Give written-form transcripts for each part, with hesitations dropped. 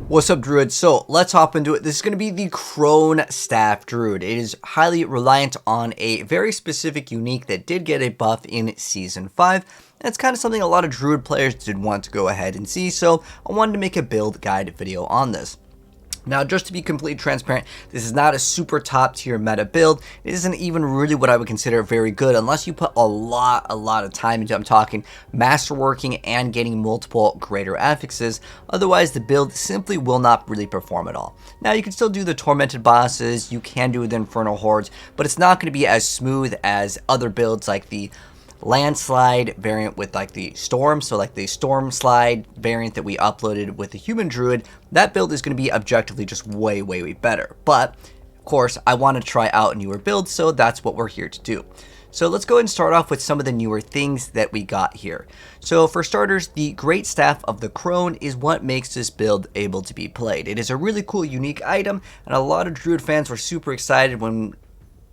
What's up, Druid? So let's hop into it. This is going to be the Cronestaff Druid. It is highly reliant on a very specific unique that did get a buff in Season 5. That's kind of something a lot of Druid players did want to go ahead and see, so I wanted to make a build guide video on this. Now, just to be completely transparent, this is not a super top tier meta build. It isn't even really what I would consider very good unless you put a lot of time into it. I'm talking masterworking and getting multiple greater affixes. Otherwise, the build simply will not really perform at all. Now, you can still do the tormented bosses, you can do the infernal hordes, but it's not going to be as smooth as other builds like the landslide variant with like the storm, so like the storm slide variant that we uploaded with the human druid. That build is going to be objectively just way better, but of course I want to try out newer builds, so that's what we're here to do. So let's go ahead and start off with some of the newer things that we got here. So for starters, the Great Staff of the Crone is what makes this build able to be played. It is a really cool unique item, and a lot of druid fans were super excited when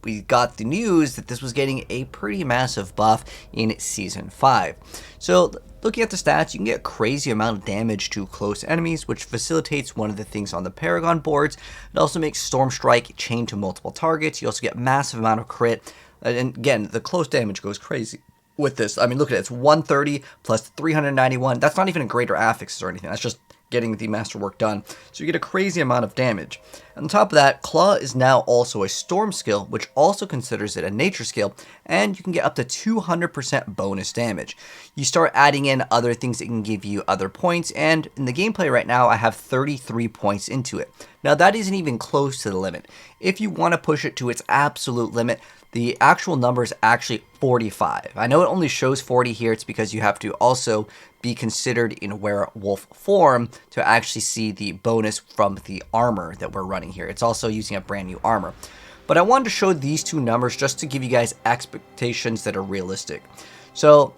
we got the news that this was getting a pretty massive buff in Season 5. So looking at the stats, you can get a crazy amount of damage to close enemies, which facilitates one of the things on the Paragon boards. It also makes Stormstrike chain to multiple targets. You also get massive amount of crit. And again, the close damage goes crazy with this. I mean, look at it. It's 130 plus 391. That's not even a greater affix or anything. That's just getting the masterwork done. So you get a crazy amount of damage. On top of that, Claw is now also a storm skill, which also considers it a nature skill, and you can get up to 200% bonus damage. You start adding in other things that can give you other points, and in the gameplay right now, I have 33 points into it. Now that isn't even close to the limit. If you want to push it to its absolute limit, the actual number is actually 45. I know it only shows 40 here. It's because you have to also be considered in werewolf form to actually see the bonus from the armor that we're running here. It's also using a brand new armor. But I wanted to show these two numbers just to give you guys expectations that are realistic. So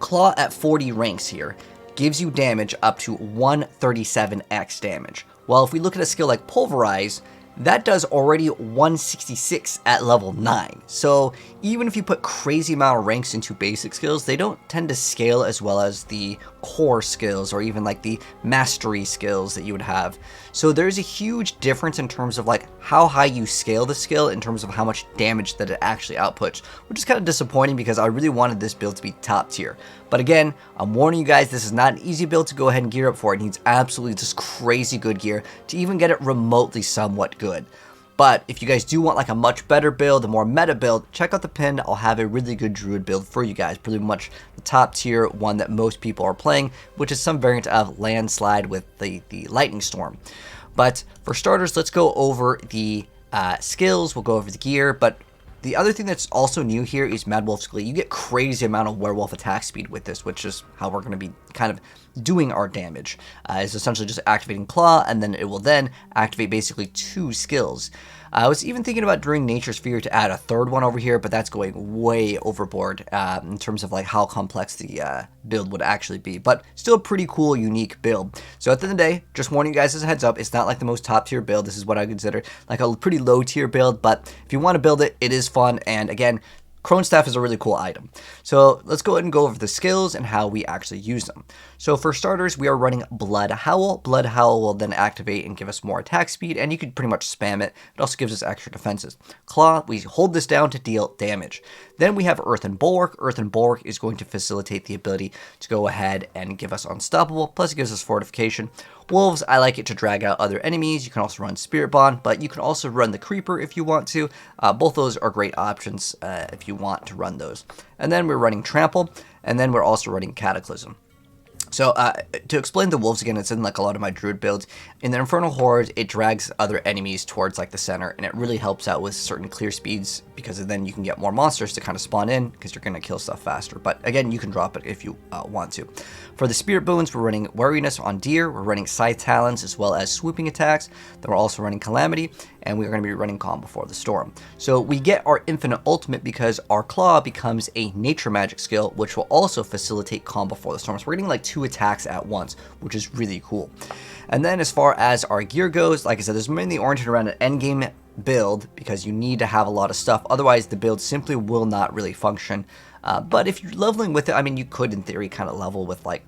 Claw at 40 ranks here gives you damage up to 137x damage. Well, if we look at a skill like Pulverize, that does already 166 at level 9. So even if you put crazy amount of ranks into basic skills, they don't tend to scale as well as the core skills or even like the mastery skills that you would have. So there's a huge difference in terms of like how high you scale the skill in terms of how much damage that it actually outputs, which is kind of disappointing because I really wanted this build to be top tier. But again, I'm warning you guys, this is not an easy build to go ahead and gear up for. It needs absolutely just crazy good gear to even get it remotely somewhat good. But if you guys do want like a much better build, a more meta build, check out the pin. I'll have a really good druid build for you guys. Pretty much the top tier one that most people are playing, which is some variant of landslide with the lightning storm. But for starters, let's go over the skills. We'll go over the gear, but the other thing that's also new here is Mad Wolf's Glee. You get crazy amount of werewolf attack speed with this, which is how we're going to be kind of doing our damage. It's essentially just activating Claw, and then it will then activate basically 2 skills. I was even thinking about during Nature's Fear to add a third one over here, but that's going way overboard in terms of like how complex the build would actually be. But still a pretty cool, unique build. So at the end of the day, just warning you guys as a heads up, it's not like the most top tier build. This is what I consider like a pretty low tier build, but if you want to build it, it is fun. And again, Cronestaff is a really cool item. So let's go ahead and go over the skills and how we actually use them. So for starters, we are running Blood Howl. Blood Howl will then activate and give us more attack speed, and you can pretty much spam it. It also gives us extra defenses. Claw, we hold this down to deal damage. Then we have Earthen Bulwark. Earthen Bulwark is going to facilitate the ability to go ahead and give us Unstoppable, plus it gives us Fortification. Wolves, I like it to drag out other enemies. You can also run Spirit Bond, but you can also run the Creeper if you want to. Both those are great options if you want to run those. And then we're running Trample, and then we're also running Cataclysm. So to explain the wolves again, it's in like a lot of my druid builds. In the Infernal Horde, it drags other enemies towards like the center, and it really helps out with certain clear speeds because then you can get more monsters to kind of spawn in because you're going to kill stuff faster. But again, you can drop it if you want to. For the Spirit Boons, we're running Wariness on Deer, we're running Scythe Talons as well as swooping attacks. Then we're also running Calamity, and we're going to be running Calm Before the Storm. So we get our Infinite Ultimate because our Claw becomes a nature magic skill, which will also facilitate Calm Before the Storm. So we're getting like 2 attacks at once, which is really cool. And then as far as our gear goes, like I said, there's mainly oriented around an endgame build because you need to have a lot of stuff. Otherwise, the build simply will not really function. But if you're leveling with it, I mean, you could in theory kind of level with like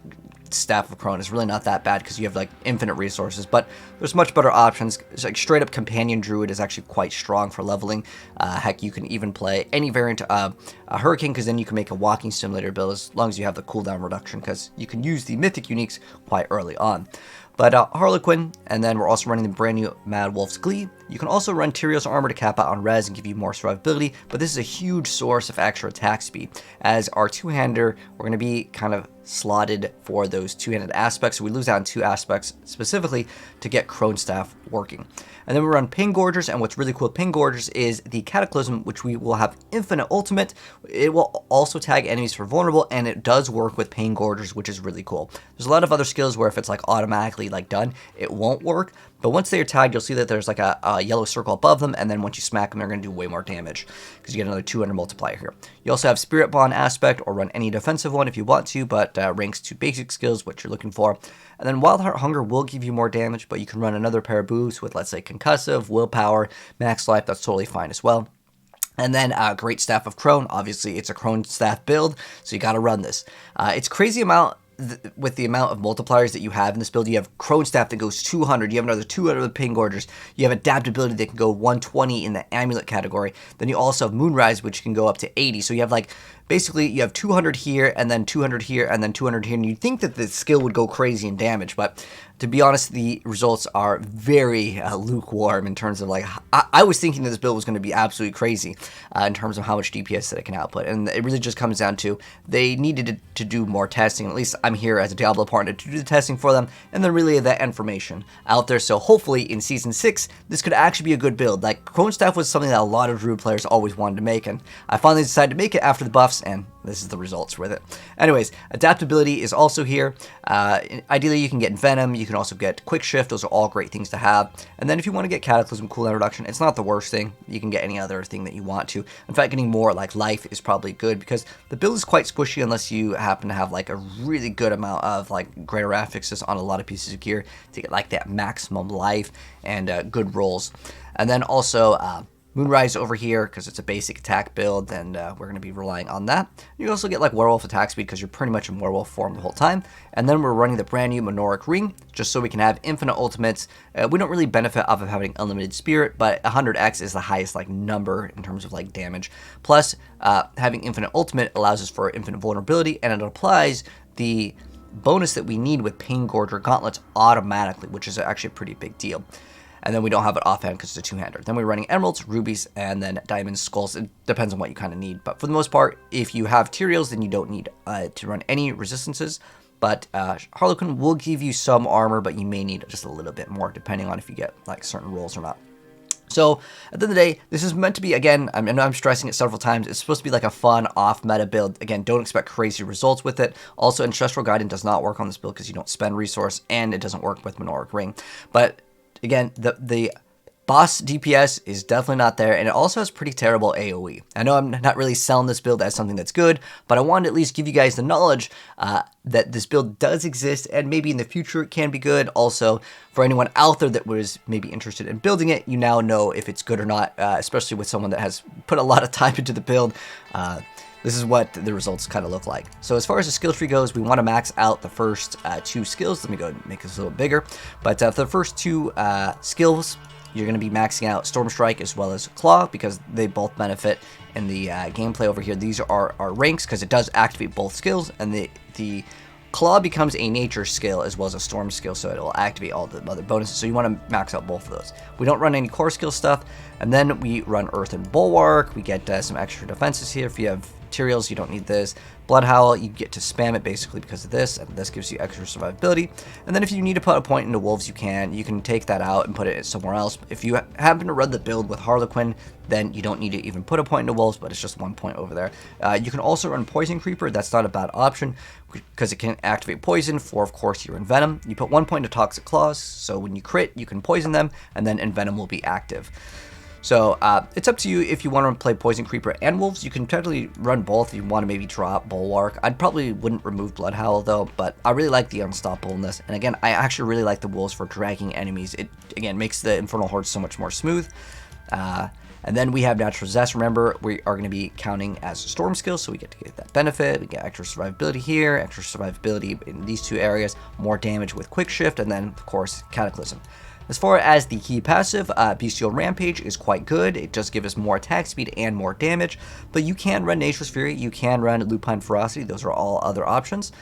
Staff of Crone is really not that bad because you have like infinite resources, but there's much better options. It's like straight up Companion Druid is actually quite strong for leveling. Heck, you can even play any variant of a Hurricane, because then you can make a walking simulator build as long as you have the cooldown reduction, because you can use the mythic uniques quite early on. But Harlequin, and then we're also running the brand new Mad Wolf's Glee. You can also run Tyrion's Armor to cap out on res and give you more survivability, but this is a huge source of extra attack speed. As our two-hander, we're going to be kind of slotted for those two-handed aspects, so we lose out on 2 aspects specifically to get Cronestaff working. And then we run Pain Gorgers, and what's really cool with Pain Gorgers is the Cataclysm, which we will have infinite ultimate. It will also tag enemies for vulnerable, and it does work with Pain Gorgers, which is really cool. There's a lot of other skills where if it's like automatically like done, it won't work. But once they are tagged, you'll see that there's like a yellow circle above them, and then once you smack them, they're going to do way more damage because you get another 200 multiplier here. You also have Spirit Bond aspect, or run any defensive one if you want to, but ranks to basic skills, what you're looking for. And then Wild Heart Hunger will give you more damage, but you can run another pair of boosts with, let's say, Concussive, Willpower, Max Life. That's totally fine as well. And then Great Staff of Crone. Obviously, it's a Cronestaff build, so you got to run this. It's crazy amount with the amount of multipliers that you have in this build. You have Cronestaff that goes 200, you have another 200 with Pain Gorgers, you have Adaptability that can go 120 in the Amulet category, then you also have Moonrise, which can go up to 80, so you have like, basically you have 200 here, and then 200 here, and then 200 here, and you'd think that the skill would go crazy in damage, but to be honest, the results are very lukewarm in terms of like, I was thinking that this build was going to be absolutely crazy in terms of how much DPS that it can output, and it really just comes down to they needed to do more testing. At least I'm here as a Diablo partner to do the testing for them, and then relay that information out there, so hopefully in Season 6, this could actually be a good build. Like, Cronestaff was something that a lot of Druid players always wanted to make, and I finally decided to make it after the buffs, and this is the results with it. Anyways, Adaptability is also here. Ideally, you can get Venom, you can also get Quick Shift. Those are all great things to have. And then if you want to get Cataclysm cooldown reduction, it's not the worst thing. You can get any other thing that you want to. In fact, getting more like life is probably good because the build is quite squishy unless you happen to have like a really good amount of like greater affixes on a lot of pieces of gear to get like that maximum life and good rolls. And then also Moonrise over here because it's a basic attack build, and we're going to be relying on that. You also get like Werewolf attack speed because you're pretty much in Werewolf form the whole time. And then we're running the brand new Menorric Ring just so we can have infinite ultimates. We don't really benefit off of having unlimited spirit, but 100x is the highest like number in terms of like damage. Plus, having infinite ultimate allows us for infinite vulnerability, and it applies the bonus that we need with Pain Gorger Gauntlets automatically, which is actually a pretty big deal. And then we don't have it offhand because it's a two-hander. Then we're running emeralds, rubies, and then diamonds, skulls. It depends on what you kind of need. But for the most part, if you have Tyraels, then you don't need to run any resistances. But Harlequin will give you some armor, but you may need just a little bit more, depending on if you get like certain rolls or not. So at the end of the day, this is meant to be, again, I know I'm stressing it several times, it's supposed to be like a fun off-meta build. Again, don't expect crazy results with it. Also, Ancestral Guidance does not work on this build because you don't spend resource, and it doesn't work with Menorric Ring. But again, the boss DPS is definitely not there, and it also has pretty terrible AoE. I know I'm not really selling this build as something that's good, but I wanted to at least give you guys the knowledge that this build does exist, and maybe in the future it can be good. Also, for anyone out there that was maybe interested in building it, you now know if it's good or not, especially with someone that has put a lot of time into the build. This is what the results kind of look like. So as far as the skill tree goes, we want to max out the first 2 skills. Let me go ahead and make this a little bigger. But for the first 2 skills, you're going to be maxing out Stormstrike as well as Claw because they both benefit in the gameplay over here. These are our ranks because it does activate both skills, and the Claw becomes a nature skill as well as a storm skill, so it will activate all the other bonuses. So you want to max out both of those. We don't run any core skill stuff, and then we run Earth and Bulwark. We get some extra defenses here. If you have Tyraels, you don't need this. Blood Howl, you get to spam it basically because of this, and this gives you extra survivability. And then if you need to put a point into Wolves, you can take that out and put it somewhere else. If you happen to run the build with Harlequin, then you don't need to even put a point into Wolves, but it's just 1 point over there. You can also run Poison Creeper. That's not a bad option because it can activate poison for, of course, your Envenom. You put 1 point into Toxic Claws, so when you crit, you can poison them, and then Envenom will be active. So it's up to you if you want to play Poison Creeper and Wolves. You can totally run both if you want to maybe drop Bulwark. I probably wouldn't remove Blood Howl though, but I really like the unstoppableness. And again, I actually really like the Wolves for dragging enemies. It, again, makes the Infernal Horde so much more smooth. And And then we have natural zest. Remember, we are going to be counting as storm skills, so we get to get that benefit. We get extra survivability here, extra survivability in these two areas, more damage with quick shift, and then of course Cataclysm. As far as the key passive, Bestial Rampage is quite good. It does give us more attack speed and more damage, but you can run Nature's Fury, you can run Lupine Ferocity, those are all other options.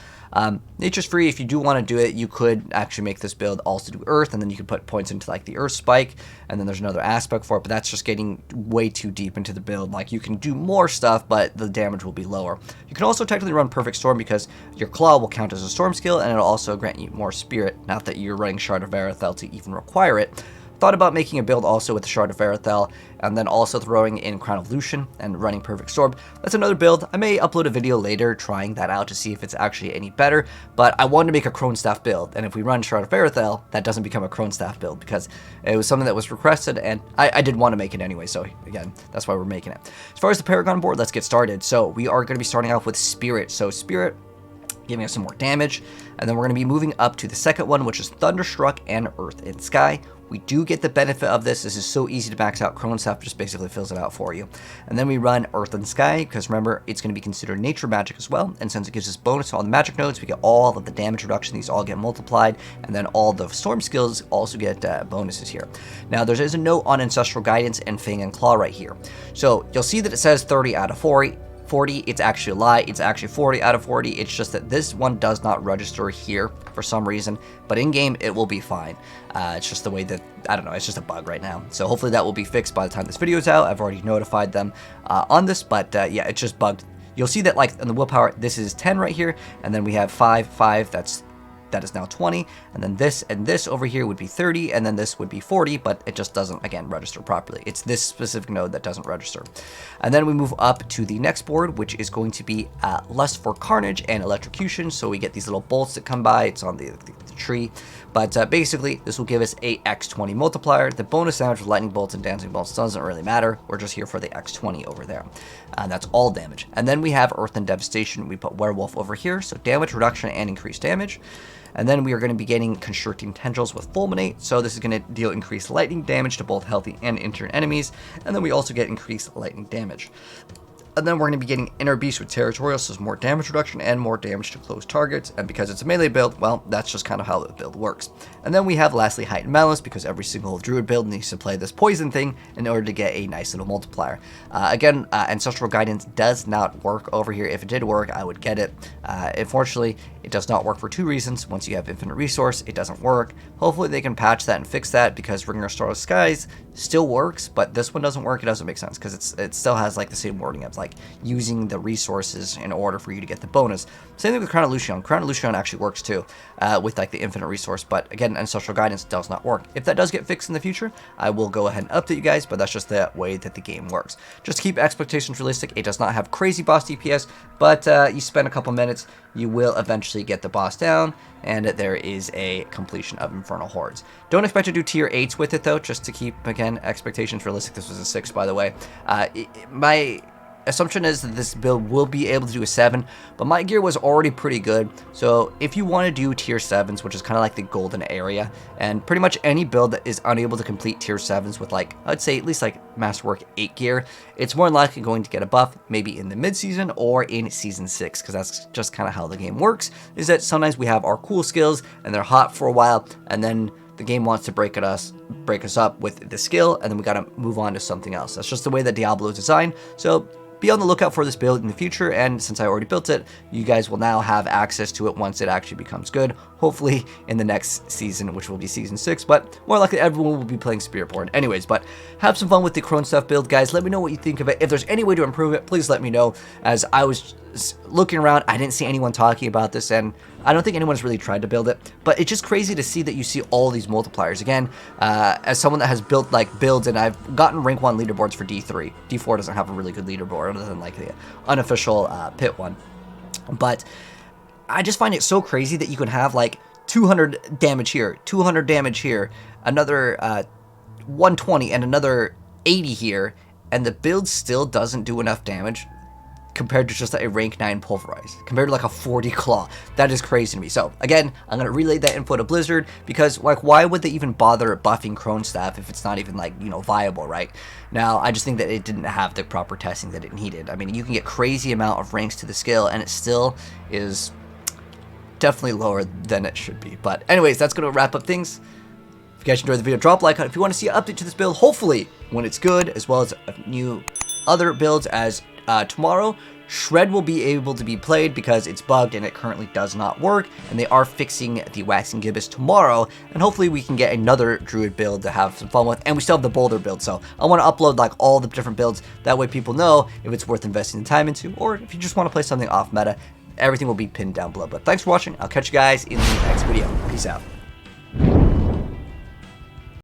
Nature's Fury, if you do want to do it, you could actually make this build also do Earth, and then you could put points into like the Earth Spike, and then there's another aspect for it, but that's just getting way too deep into the build. Like, you can do more stuff, but the damage will be lower. You can also technically run Perfect Storm because your Claw will count as a Storm skill, and it'll also grant you more Spirit, not that you're running Shard of Varethel to even require it. Thought about making a build also with the Shard of Varethel, and then also throwing in Crown of Lucian and running Perfect Storm. That's another build. I may upload a video later trying that out to see if it's actually any better, but I wanted to make a Cronestaff build, and if we run Shard of Varethel, that doesn't become a Cronestaff build because it was something that was requested, and I did want to make it anyway, so again, that's why we're making it. As far as the Paragon board, let's get started. So we are going to be starting off with Spirit. So Spirit, giving us some more damage, and then we're going to be moving up to the second one, which is Thunderstruck and Earth and Sky. We do get the benefit of this. This is so easy to max out. Cronestaff just basically fills it out for you. And then we run Earth and Sky, because remember, it's going to be considered nature magic as well, and since it gives us bonus to all the magic nodes, we get all of the damage reduction. These all get multiplied, and then all the storm skills also get bonuses here. Now, there is a note on Ancestral Guidance and Fang and Claw right here. So you'll see that it says 30 out of 40. It's actually a lie. It's actually 40 out of 40. It's just that this one does not register here for some reason, but in game it will be fine. It's just the way that, I don't know, it's just a bug right now. So hopefully that will be fixed by the time this video is out. I've already notified them on this, but yeah, it's just bugged. You'll see that, like, in the willpower, this is 10 right here, and then we have 5, that is now 20, and then this and this over here would be 30, and then this would be 40, but it just doesn't, again, register properly. It's this specific node that doesn't register. And then we move up to the next board, which is going to be Lust for Carnage and Electrocution. So we get these little bolts that come by. It's on the tree, but basically this will give us a x20 multiplier. The bonus damage with lightning bolts and dancing bolts doesn't really matter. We're just here for the x20 over there, and that's all damage. And then we have Earth and Devastation. We put Werewolf over here, so damage reduction and increased damage. And then we are going to be getting Constricting Tendrils with Fulminate, so this is going to deal increased lightning damage to both healthy and injured enemies, and then we also get increased lightning damage. And then we're going to be getting Inner Beast with Territorial, so there's more damage reduction and more damage to close targets. And because it's a melee build, well, that's just kind of how the build works. And then we have lastly Heightened Malice, because every single Druid build needs to play this poison thing in order to get a nice little multiplier. Again, Ancestral Guidance does not work over here. If it did work, I would get it. Unfortunately, it does not work for two reasons. Once you have Infinite Resource, it doesn't work. Hopefully they can patch that and fix that, because Ringer Starless Skies still works, but this one doesn't work. It doesn't make sense, because it still has like the same wording of like using the resources in order for you to get the bonus. Same thing with Crown of Lucian. Crown of Lucian actually works too, with like the infinite resource, but again, Ancestral Guidance does not work. If that does get fixed in the future, I will go ahead and update you guys, but that's just the way that the game works. Just to keep expectations realistic, it does not have crazy boss DPS, but you spend a couple minutes, you will eventually get the boss down, and there is a completion of Infernal Hordes. Don't expect to do tier 8s with it though, just to keep, again, expectations realistic. This was a 6, by the way. My assumption is that this build will be able to do a 7, but my gear was already pretty good, so if you want to do tier 7s, which is kind of like the golden area, and pretty much any build that is unable to complete tier 7s with, like, I'd say at least like Masterwork 8 gear, it's more likely going to get a buff maybe in the mid-season or in Season 6, because that's just kind of how the game works, is that sometimes we have our cool skills, and they're hot for a while, and then the game wants to break us up with the skill, and then we gotta move on to something else. That's just the way that Diablo is designed, so be on the lookout for this build in the future, and since I already built it, you guys will now have access to it once it actually becomes good, hopefully in the next season, which will be Season 6, but more likely everyone will be playing Spiritborn anyways. But have some fun with the Cronestaff build, guys. Let me know what you think of it. If there's any way to improve it, please let me know. As I was looking around, I didn't see anyone talking about this, and I don't think anyone's really tried to build it, but it's just crazy to see that you see all these multipliers. Again, as someone that has built like builds, and I've gotten rank 1 leaderboards for D3. D4 doesn't have a really good leaderboard other than like the unofficial pit one, but I just find it so crazy that you can have like 200 damage here, 200 damage here, another 120 and another 80 here, and the build still doesn't do enough damage. compared to just a rank 9 Pulverize, compared to like a 40 Claw. That is crazy to me. So again, I'm going to relay that info to Blizzard, because like, why would they even bother buffing Cronestaff if it's not even like, you know, viable, right? Now, I just think that it didn't have the proper testing that it needed. I mean, you can get crazy amount of ranks to the skill, and it still is definitely lower than it should be. But anyways, that's going to wrap up things. If you guys enjoyed the video, drop a like on it. If you want to see an update to this build, hopefully when it's good, as well as new other builds, as tomorrow, Shred will be able to be played because it's bugged and it currently does not work, and they are fixing the Waxing Gibbous tomorrow, and hopefully we can get another Druid build to have some fun with, and we still have the Boulder build, so I want to upload like all the different builds, that way people know if it's worth investing the time into, or if you just want to play something off meta. Everything will be pinned down below. But thanks for watching. I'll catch you guys in the next video. Peace out.